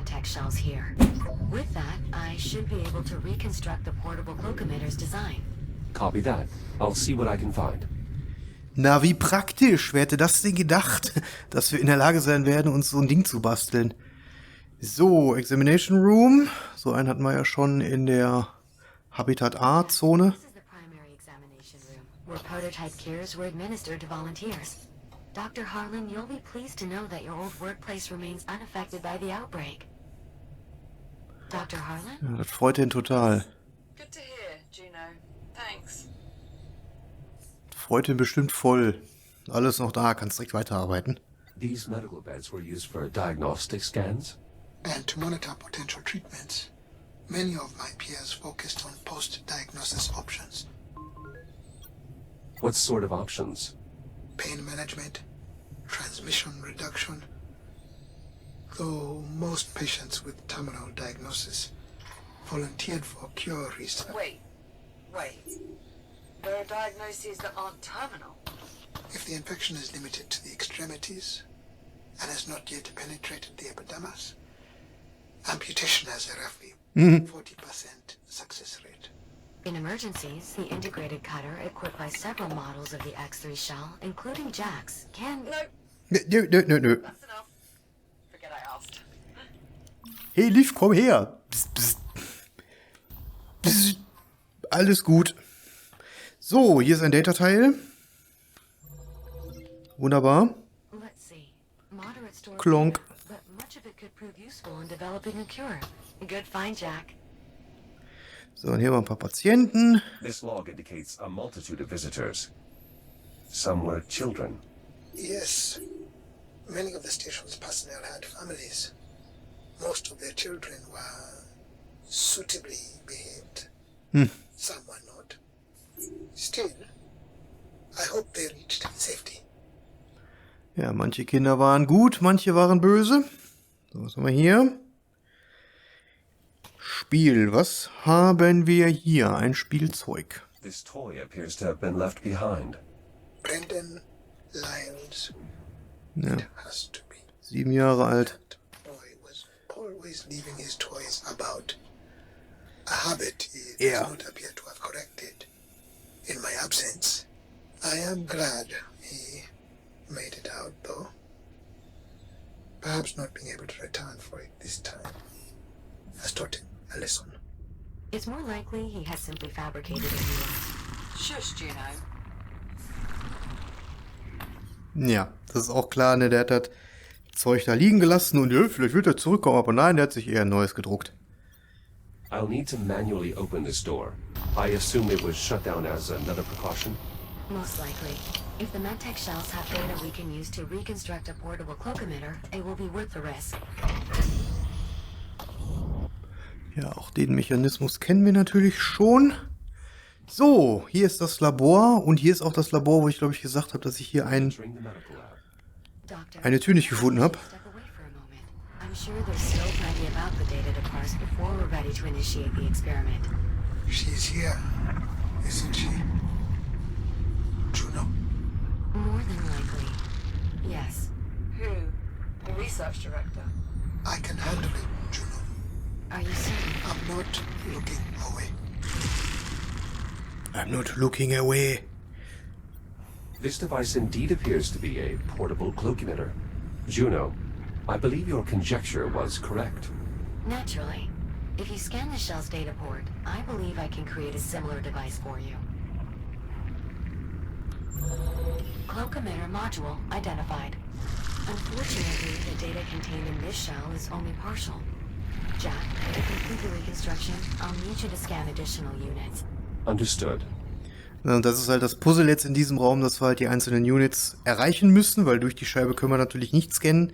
medtech shells here. With that, I should be able to reconstruct the portable cloak emitter's design. Copy that. I'll see what I can find. Na, wie praktisch. Wer hätte das denn gedacht, dass wir in der Lage sein werden, uns so ein Ding zu basteln? So, Examination Room. So einen hatten wir ja schon in der Habitat A-Zone. This is the primary examination room, where prototype cures were administered to volunteers. Dr. Harlan, you'll be pleased to know that your old workplace remains unaffected by the outbreak. Dr. Harlan? Ja, das freut ihn total. Good to hear, Juno. Thanks. Freut ihn bestimmt voll. Alles noch da, kannst direkt weiterarbeiten. These medical beds were used for diagnostic scans? And to monitor potential treatments. Many of my peers focused on post-diagnosis options. What sort of options? Pain management, transmission reduction. Though most patients with terminal diagnosis volunteered for cure research. Wait. There are diagnoses that aren't terminal. If the infection is limited to the extremities and has not yet penetrated the epidermis, amputation has a roughly 40% success rate. In emergencies, the integrated cutter, equipped by several models of the X3 shell, including Jack's, can... No, Nö. that's enough. Forget I asked. Hey, Liv, komm her. Psst, psst. Psst. Alles gut. So, hier ist ein Data-Teil. Wunderbar. Let's see. Moderate store Klonk. data, but much of it could prove useful in developing a cure. Good find, Jack. So, und hier haben wir ein paar Patienten. This log indicates a multitude of visitors. Some were children. Yes, many of the station's personnel had families. Most of their children were suitably behaved. Some were not. Still, I hope they reached safety. Ja, manche Kinder waren gut, manche waren böse. So, was haben wir hier? Spiel. Was haben wir hier? Ein Spielzeug. This toy appears to have been left behind. Brendan Lyons. Ja, It has to be. 7 Jahre alt. The boy was always leaving his toys about. A habit he Yeah. does not appear to have corrected. In my absence, I am glad he made it out, though. Perhaps not being able to return for it this time has taught him a lesson. It's more likely he has simply fabricated a new one. Shush, Juno. Ja, das ist auch klar, ne? Der hat das Zeug da liegen gelassen und ja, vielleicht wird er zurückkommen, aber nein, der hat sich eher ein neues gedruckt. I'll need to manually open this door. I assume it was shut down as another precaution. Most likely. If the medtech shells have data we can use to reconstruct a portable cloak emitter, it will be worth the risk. Ja, auch den Mechanismus kennen wir natürlich schon. So, hier ist das Labor und hier ist auch das Labor, wo ich glaube ich gesagt habe, dass ich hier Entering the medical lab. Doctor, eine Tür nicht gefunden habe. step away for a moment. I'm sure there's still plenty about the data to parse before we're ready to initiate the experiment. She's here, isn't she? Juno? More than likely. Yes. Who? The research director. I can handle it, Juno. Are you certain? I'm not looking away. I'm not looking away. This device indeed appears to be a portable cloak emitter. Juno, I believe your conjecture was correct. Naturally. If you scan the shell's data port, I believe I can create a similar device for you. Cloak emitter module identified. Unfortunately, the data contained in this shell is only partial. Jack, to complete the reconstruction, I'll need you to scan additional units. Understood. Ja, und das ist halt das Puzzle jetzt in diesem Raum, dass wir halt die einzelnen Units erreichen müssen, weil durch die Scheibe können wir natürlich nicht scannen.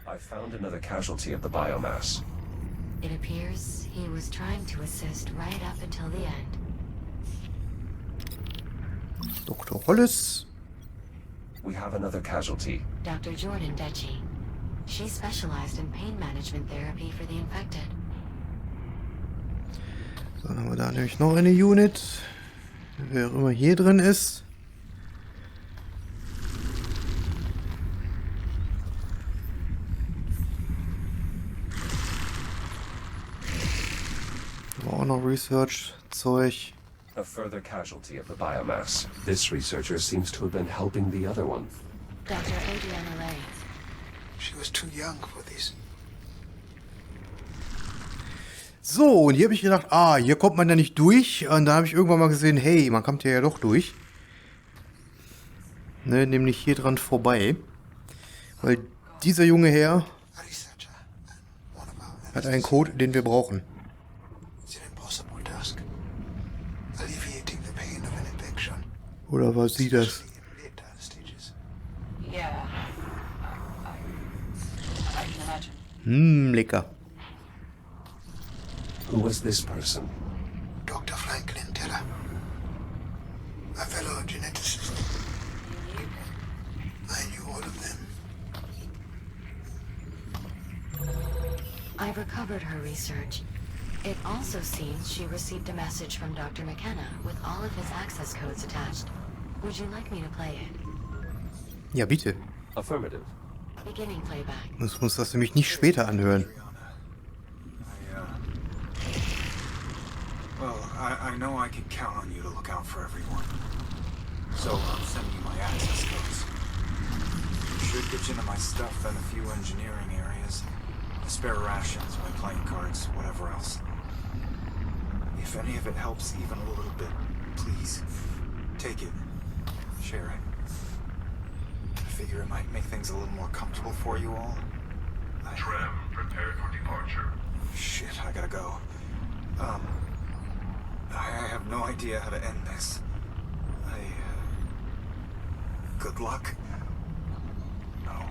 I found another casualty of the biomass. It appears he was trying to assist right up until the end. Dr. Hollis. We have another casualty. Dr. Jordan Deci. She specialized in pain management therapy for the infected. So, dann haben wir da nämlich noch eine Unit. Wer auch immer hier drin ist. auch noch Research-Zeug. A further casualty of the biomass. This researcher seems to have been helping the other one. Dr. Adriana Lay. She was too young for this. So, und hier habe ich gedacht, hier kommt man ja nicht durch. Und da habe ich irgendwann mal gesehen, hey, man kommt hier ja doch durch. Ne, nämlich hier dran vorbei. Weil dieser junge Herr A researcher and one of our hat einen Code, den wir brauchen. It's an impossible task. Alleviating the pain of an infection. Oder war sie das? Especially in later stages. Yeah. I can imagine. Lecker. Who was this person? Dr. Franklin Teller, a fellow geneticist. I knew all of them. I've recovered her research. It also seems she received a message from Dr. McKenna with all of his access codes attached. Would you like me to play it? Ja, bitte. Affirmative. Beginning playback. Ich muss das nämlich nicht später anhören. Well, I know I can count on you to look out for everyone. So I'm sending you my access codes. Should get you into my stuff and a few engineering areas. Spare rations, my playing cards, whatever else. If any of it helps even a little bit, please, take it. Share it. I figure it might make things a little more comfortable for you all. Tram, prepare for departure. Shit, I gotta go. I have no idea how to end this. Good luck? No.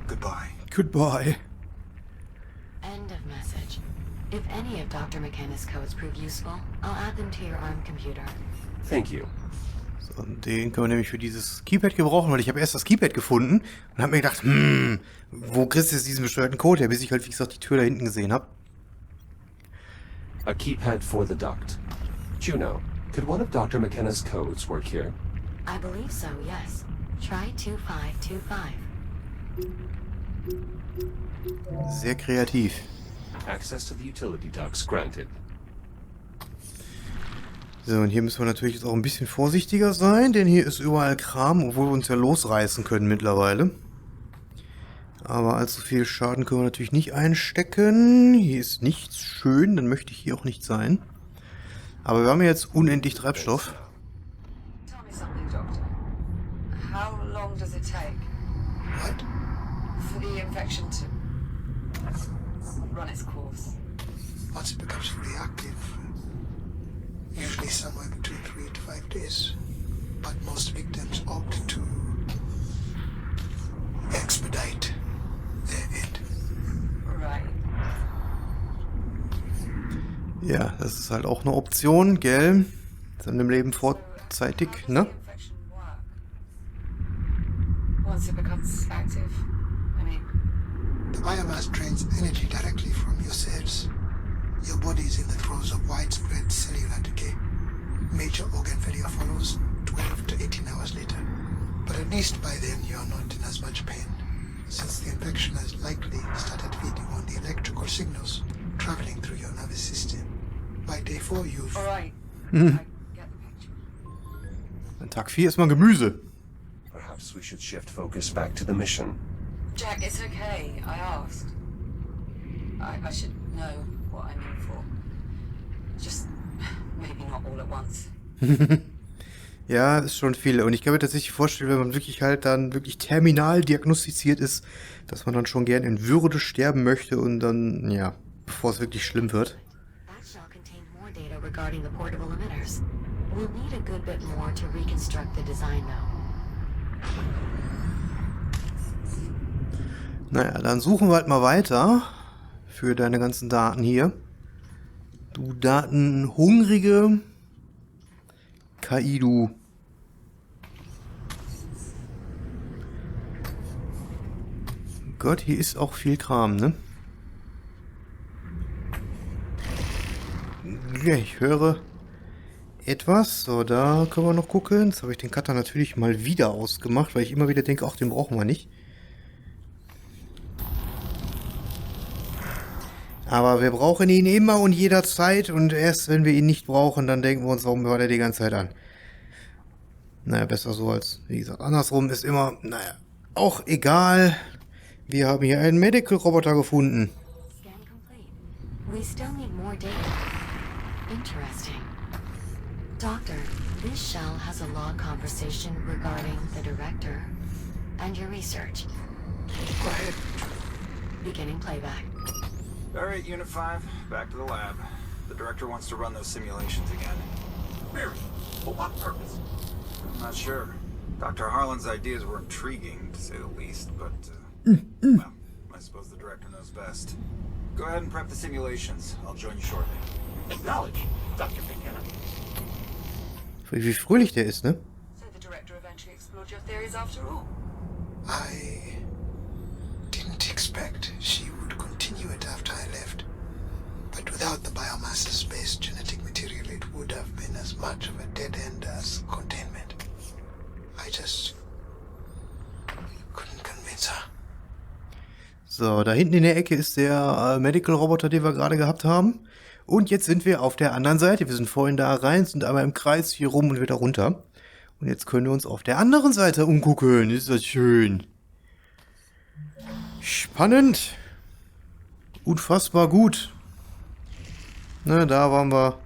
Goodbye. Goodbye. End of message. If any of Dr. McKenna's codes prove useful, I'll add them to your ARM computer. Thank you. So, und den können wir nämlich für dieses Keypad gebrauchen, weil ich habe erst das Keypad gefunden und habe mir gedacht, wo kriegst du jetzt diesen besteuerten Code her, bis ich halt, wie gesagt, die Tür da hinten gesehen habe. A keypad for the duct. Juno, could one of Dr. McKenna's codes work here? I believe so, yes. Try 2525. Sehr kreativ. Access to the utility ducts granted. So, und hier müssen wir natürlich jetzt auch ein bisschen vorsichtiger sein, denn hier ist überall Kram, obwohl wir uns ja losreißen können mittlerweile. Aber allzu viel Schaden können wir natürlich nicht einstecken. Hier ist nichts schön, dann möchte ich hier auch nicht sein. Aber wir haben jetzt unendlich Treibstoff. Tell me something, Doctor. How long does it take What? for the infection to run its course? Once it becomes fully active, usually somewhere between 3 to 5 days. But most victims opt to expedite their end. Right. Ja, das ist halt auch eine Option, gell? Seinem Leben vorzeitig, How does ne? the infection work? Once it becomes active, I mean, The biomass drains energy directly from your cells. Your body is in the throes of widespread cellular decay. Major organ failure follows 12 to 18 hours later. But at least by then you're not in as much pain, since the infection has likely started feeding on the electrical signals traveling through your nervous system. By day 4 you've... all right. I get the picture. An Tag 4 ist mal Gemüse. Perhaps we should shift focus back to the mission. Jack, it's okay. I asked. I should know what I'm in for. Just maybe not all at once. Ja, ist schon viel. Und ich kann mir tatsächlich vorstellen, wenn man wirklich halt dann wirklich terminal diagnostiziert ist, dass man dann schon gern in Würde sterben möchte und dann, ja, bevor es wirklich schlimm wird. That shall contain more data regarding the portable emitters. We'll need a good bit more to reconstruct the design, though. Naja, dann suchen wir halt mal weiter für deine ganzen Daten hier. Du datenhungrige KI, du. Gott, hier ist auch viel Kram, ne? Ja, ich höre etwas. So, da können wir noch gucken. Jetzt habe ich den Cutter natürlich mal wieder ausgemacht, weil ich immer wieder denke, ach, den brauchen wir nicht. Aber wir brauchen ihn immer und jederzeit und erst wenn wir ihn nicht brauchen, dann denken wir uns, warum war der die ganze Zeit an? Naja, besser so als, wie gesagt, andersrum ist immer, naja, auch egal. Wir haben hier einen Medical-Roboter gefunden. Scan complete. We still need more data. Interesting. Doctor, this shell has a log conversation regarding the director and your research. Go ahead. Beginning playback. Alright, Unit 5, back to the lab. The director wants to run those simulations again. Really? For what purpose? I'm not sure. Dr. Harlan's ideas were intriguing, to say the least, but, well, I suppose the director knows best. Go ahead and prep the simulations. I'll join you shortly. Acknowledge, Dr. McKenna. Wie fröhlich der ist, ne? So the director eventually explored your theories after all. I didn't expect she would continue it after I left. But without the biomass-based genetic material, it would have been as much of a dead end as containment. I just couldn't convince her. So, da hinten in der Ecke ist der Medical-Roboter, den wir gerade gehabt haben. Und jetzt sind wir auf der anderen Seite. Wir sind vorhin da rein, sind einmal im Kreis hier rum und wieder runter. Und jetzt können wir uns auf der anderen Seite umgucken. Ist das schön. Spannend. Unfassbar gut. Ne, da waren wir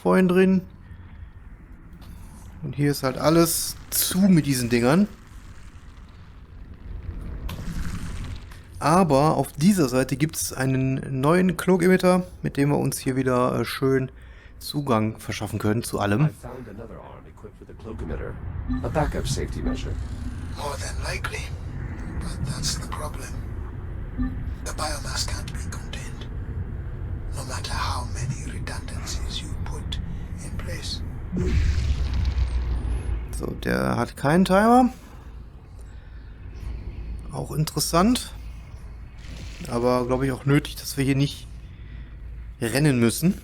vorhin drin. Und hier ist halt alles zu mit diesen Dingern. Aber auf dieser Seite gibt es einen neuen Cloak-Emitter, mit dem wir uns hier wieder schön Zugang verschaffen können zu I allem. found another arm equipped with a cloak emitter. A backup safety measure. More than likely. But that's the problem. The biomass can't be contained. No matter how many redundancies you put in place. So, der hat keinen Timer. Auch interessant. Aber, glaube ich, auch nötig, dass wir hier nicht rennen müssen.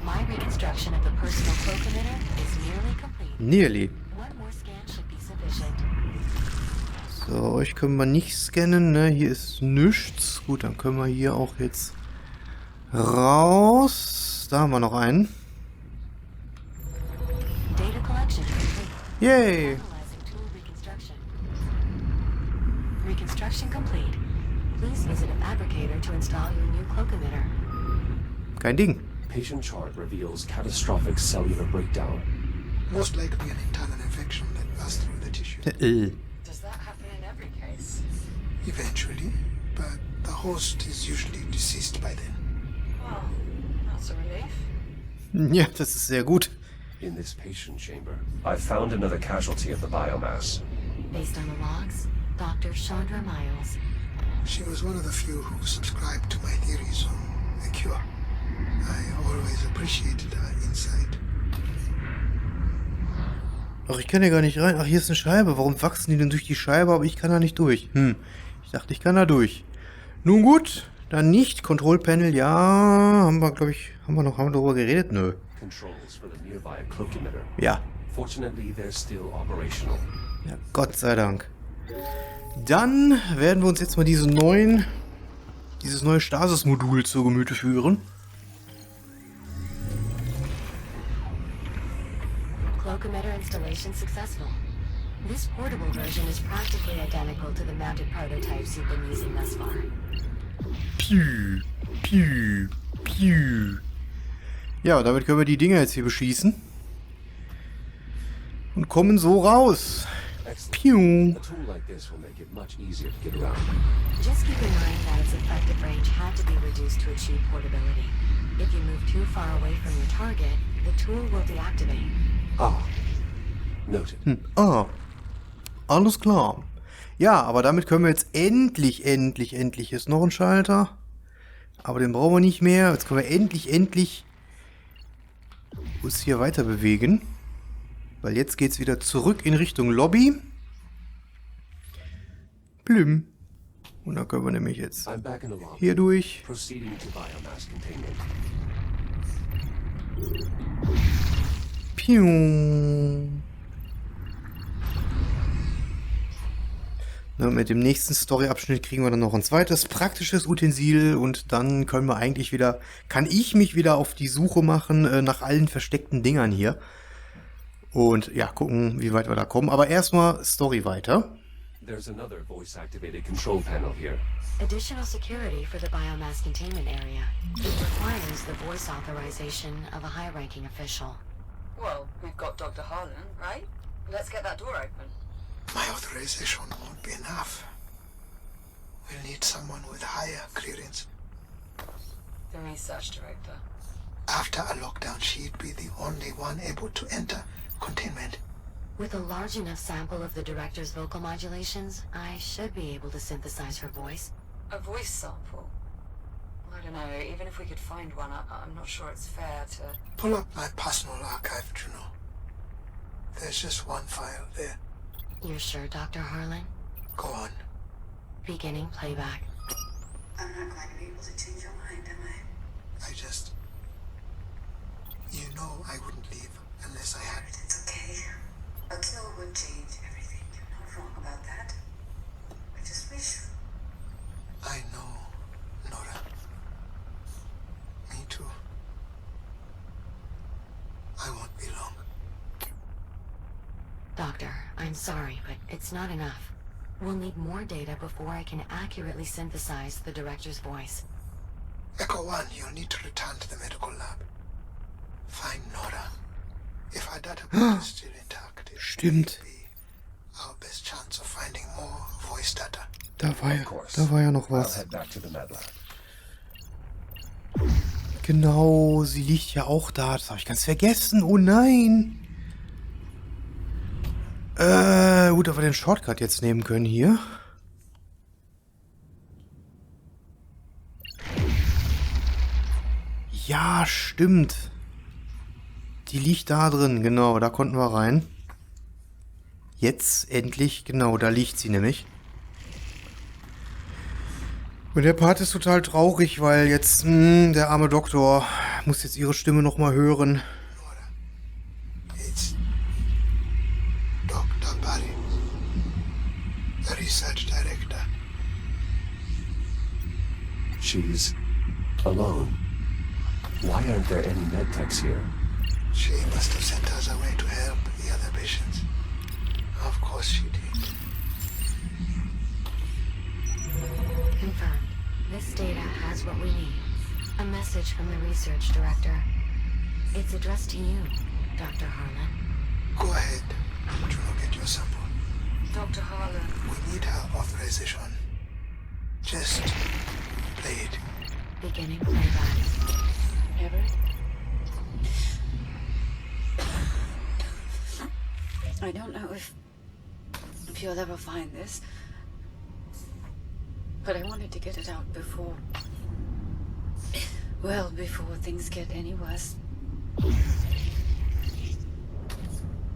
My reconstruction of the personal cloak emitter is nearly complete. Nearly. One more scan should be sufficient. So, euch können wir nicht scannen, ne? Hier ist nichts. Gut, dann können wir hier auch jetzt raus. Da haben wir noch einen. Data collection complete. Yay! Analyzing tool reconstruction. Reconstruction complete. Please visit a fabricator to install your new cloak emitter. Kein Ding. Patient chart reveals catastrophic cellular breakdown. Most likely an internal infection that passed through the tissue. Does that happen in every case? Eventually, but the host is usually deceased by then. Well, that's a relief. Ja, das ist sehr gut. In this patient chamber, I found another casualty of the biomass. Based on the logs, Dr. Chandra Miles. She was one of the few who subscribed to my theories on a cure. I always appreciated her insight. Ach, ich kann ja gar nicht rein. Ach, hier ist eine Scheibe. Warum wachsen die denn durch die Scheibe, aber ich kann da nicht durch? Ich dachte, ich kann da durch. Nun gut, dann nicht. Control Panel, ja. Haben wir, glaube ich, haben wir darüber geredet? Nö. Controls for the nearby cloak emitter. Ja. Fortunately, they're still operational. Ja, Gott sei Dank. Dann werden wir uns jetzt mal dieses neue Stasis-Modul zu Gemüte führen. Cloak emitter installation successful. This portable version is practically identical to the mounted prototypes you've been using thus far. Piu, piu, piu. Ja, damit können wir die Dinger jetzt hier beschießen. Und kommen so raus. Piu. A tool like this will make it much easier to get around. Just keep in mind that its effective range had to be reduced to achieve portability. If you move too far away from your target, the tool will deactivate. Ah, noted. Alles klar. Ja, aber damit können wir jetzt endlich, hier ist noch ein Schalter. Aber den brauchen wir nicht mehr. Jetzt können wir endlich uns hier weiter bewegen. Weil jetzt geht es wieder zurück in Richtung Lobby. Plüm. Und dann können wir nämlich jetzt I'm back in the lobby. hier durch. Proceeding to biomass containment. Piu. Ne, mit dem nächsten Story-Abschnitt kriegen wir dann noch ein zweites praktisches Utensil und dann können wir eigentlich wieder, kann ich mich wieder auf die Suche machen nach allen versteckten Dingern hier. Und ja, gucken, wie weit wir da kommen. Aber erstmal Story weiter. There's another voice-activated control panel here. Additional security for the biomass containment area. It requires the voice authorization of a high-ranking official. Well, we've got Dr. Harlan, right? Let's get that door open. My authorization won't be enough. We'll need someone with higher clearance. The research director. After a lockdown, she'd be the only one able to enter containment. With a large enough sample of the director's vocal modulations, I should be able to synthesize her voice. A voice sample? I don't know, even if we could find one, I'm not sure it's fair to... Pull up my personal archive, Juno. There's just one file there. You're sure, Dr. Harlan? Go on. Beginning playback. I'm not going to be able to change your mind, am I? I just... You know I wouldn't leave unless I had... It's okay. A kill would change everything. You're not wrong about that. I just wish... I know, Nora. Me too. I won't be long. Doctor, I'm sorry, but it's not enough. We'll need more data before I can accurately synthesize the director's voice. Echo 1, you'll need to return to the medical lab. Find Nora. If our database is still intact, it Stimmt. may be our best chance of finding more voice data. Da Of course. war ja noch I'll was. head back to the med lab. Genau, sie liegt ja auch da. Das habe ich ganz vergessen. Oh nein. Gut, ob wir den Shortcut jetzt nehmen können hier. Ja, stimmt. Die liegt da drin, genau, da konnten wir rein. Jetzt endlich, genau, da liegt sie nämlich. Und der Part ist total traurig, weil jetzt der arme Doktor muss jetzt ihre Stimme nochmal hören. It's Dr. Barry, the research director. She's alone. Why aren't there any med techs here? She must have sent us away to help the other patients. Of course she did. Confirmed. This data has what we need. A message from the research director. It's addressed to you, Dr. Harlan. Go ahead. Juno, get your sample. Dr. Harlan. We need her authorization. Just play it. Beginning playback. Ever? I don't know if you'll ever find this, but I wanted to get it out before, well, before things get any worse. If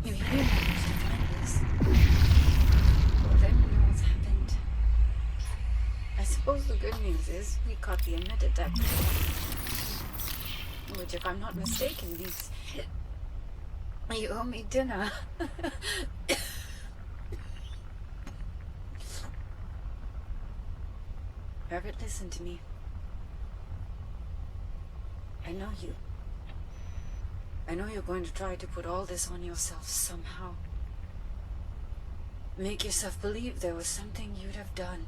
you manage to find this, well, then we know what's happened. I suppose the good news is we caught the emitted deck, which, if I'm not mistaken, means you owe me dinner. Everett, listen to me. I know you. I know you're going to try to put all this on yourself somehow. Make yourself believe there was something you'd have done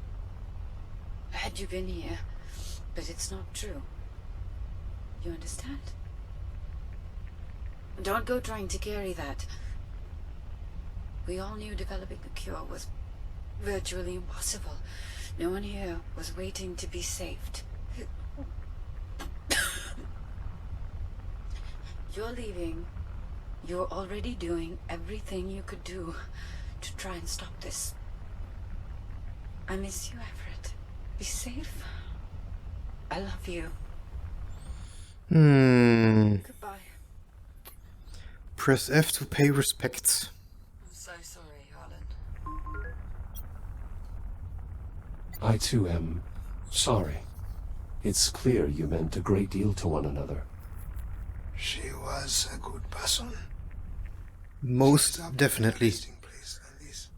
had you been here, but it's not true. You understand? Don't go trying to carry that. We all knew developing a cure was virtually impossible. No one here was waiting to be saved. You're leaving. You're already doing everything you could do to try and stop this. I miss you, Everett. Be safe. I love you. Goodbye. Press F to pay respects. I'm so sorry, Harlan. I too am sorry. It's clear you meant a great deal to one another. She was a good person. Most She's up to definitely. a resting place than this.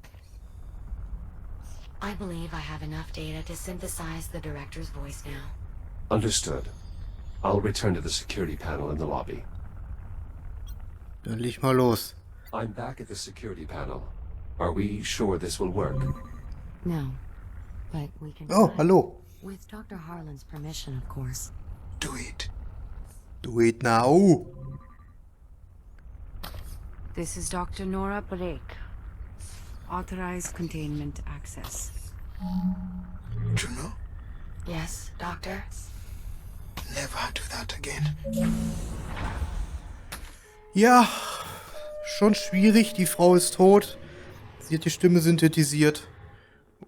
I believe I have enough data to synthesize the director's voice now. Understood. I'll return to the security panel in the lobby. Dann leg mal los. I'm back at the security panel. Are we sure this will work? No, but we can Oh, try. hallo. With Dr. Harlan's permission, of course. Do it. Do it now. This is Dr. Nora Blake. Authorized containment access. Juno, Yes, Doctor? never do that again. Ja, schon schwierig. Die Frau ist tot. Sie hat die Stimme synthetisiert.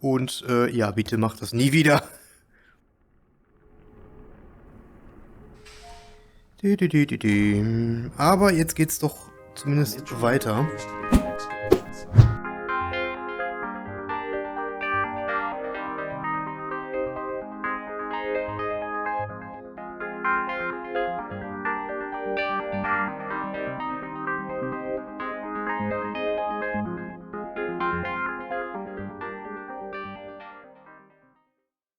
Und, ja, bitte macht das nie wieder. Aber jetzt geht's doch zumindest weiter.